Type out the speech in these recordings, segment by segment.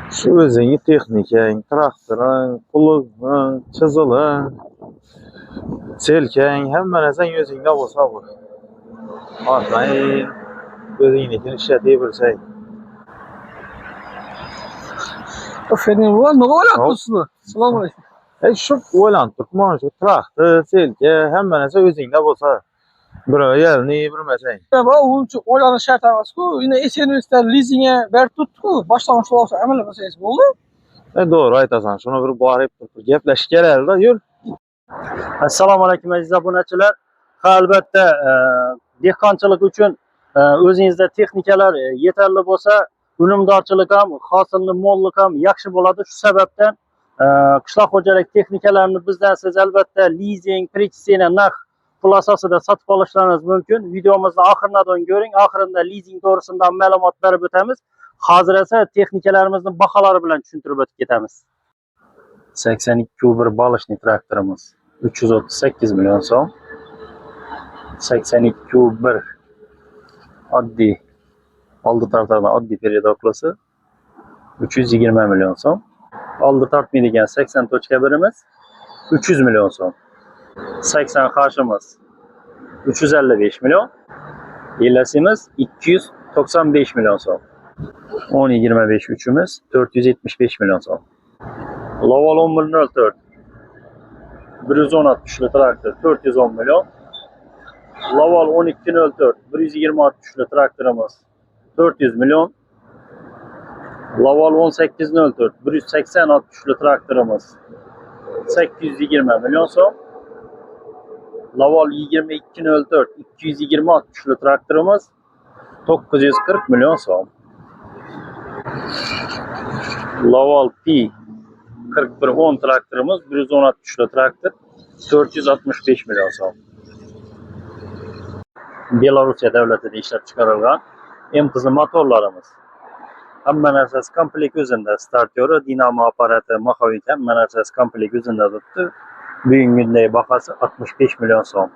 Şu özüňi texnikeň, traktoryň, pulugyň, çyzylyň, çelkeň hemme narsaň özüňde bolsa bu. Atlaýyn, özüňnikini işleti bilseň. Efendim, ne oynatıyorsunuz? Selamünaleyküm. Şu oýlanyp durpman, şu traktor, çelke hemme narsa özüňde bolsa. Biröö ýelini bilmeseň. O oynanış şart emas-ku. Yine esenlikler leasinge berip tuttu-ku. Başlangıçta olsa emelemeseniz boldu. Dogry aýtasan, şuna bir baryp gepleşip geler da ýür. Assalomu alaykum aziz obunachilar. Albatta dehqonchilik uchun o'zingizda texnikalar yetarli bo'lsa, unumdorchilik ham, hosilni mo'llik ham yaxshi bo'ladi. Shu sababdan qishloq xo'jalik texnikalarini bizdan siz albatta leasing, prechisiya narx pul asosida sotib olishlaringiz mumkin. Videomizni oxiridan ko'ring. Oxirida leasing to'g'risida ma'lumot berib o'tamiz. Hozir esa texnikalarimizning baholari bilan tushuntirib o'tib ketamiz. 82 balishli traktorimiz 338 milyon so'm. 82 oddiy oldi tortadigan oddiy periodoklosi 320 milyon so'm. Oldi tortmaydigan 80.1imiz 300 milyon so'm. 80 qarshimiz 355 milyon. Elasimiz 295 milyon so'm. 10-25 uchimiz 475 milyon so'm. Laval 1104 116 tuşlu traktör 410 milyon. Laval 1204 126 tuşlu traktörümüz 400 milyon. Laval 1804 186 tuşlu traktörümüz 820 milyon so'm. Laval 2204 226 tuşlu traktörümüz 940 milyon so'm. Laval P 4110 traktörümüz 116 tuşlu traktör 465 milyon so'm. Belorussiya davlatida ishlab chiqarilgan MTZ motorlarimiz. Hamma narsasi komplekt o'zida, starteri, dinamo apparati, moxovik hamma narsasi komplekt o'zida turibdi. Bugungi kunday bahasi 65 milyon so'm.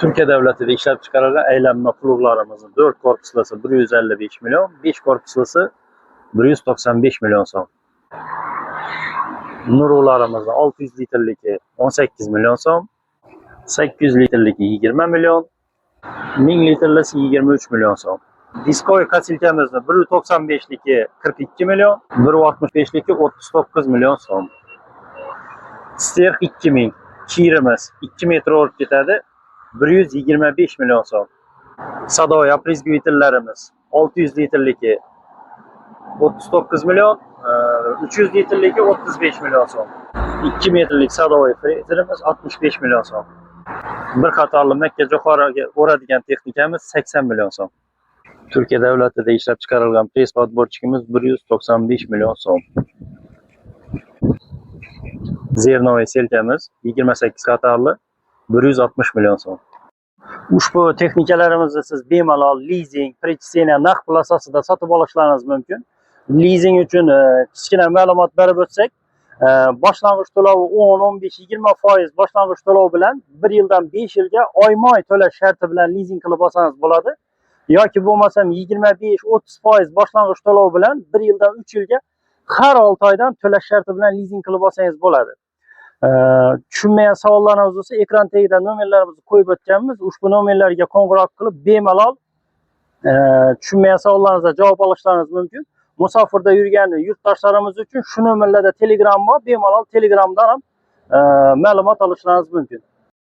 Turkiya davlatida ishlab chiqarilgan aylanma pluglarimizning 4 korpuslisi 155 milyon, 5 korpuslisi 195 milyon so'm. Nurularımızda 600 litrliki 18 milyon so'm, 800 litrliki 20 milyon, 1000 litrlisi 23 milyon so'm. Diskoy kasilkamizni 195liki 42 milyon, 165liki 39 milyon so'm. Sterk 2000, kirimiz 2 metr olib ketadi, 125 milyon so'm. Sadoy aprizgivitellarimiz 600 litrliki 39 milyon, 300 litrliki 35 milyon so'm. 2 metrlik sadoy frezerimiz 65 milyon so'm. Bir qatorli Makka jo'xoriga o'radigan texnikamiz 80 milyon so'm. Turkiya davlatida ishlab chiqarilgan press podborchikimiz 195 milyon so'm. Zernoy selkamiz 28 qatorli 160 milyon so'm. Ushbu texnikalarimizni siz bemalol leasing, prechisiya narx pul asosida sotib olishlaringiz mumkin. Leasing uchun kichkina ma'lumot berib o'tsak, boshlang'ich to'lovi 10-15-20% boshlang'ich to'lov bilan 1 yildan 5 yilga oyma-oy to'lash sharti bilan leasing qilib olsangiz bo'ladi. Yoki bo'lmasam 25-30% boshlang'ich to'lov bilan 1 yildan 3 yilga har 6 oydan to'lash sharti bilan leasing qilib olsangiz bo'ladi. Tushunmagan savollarınız olsa ekran tagida nomerlarimizni qo'yib o'tganmiz. Ushbu nomerlarga qo'ng'iroq qilib bemalol tushunmagan savollaringizga javob olishlaringiz mumkin. Musofirda yurgan yurtdoshlarimiz uchun shu nomerlarda Telegram bor, bemalol Telegramdan ham ma'lumot olishlaringiz mumkin.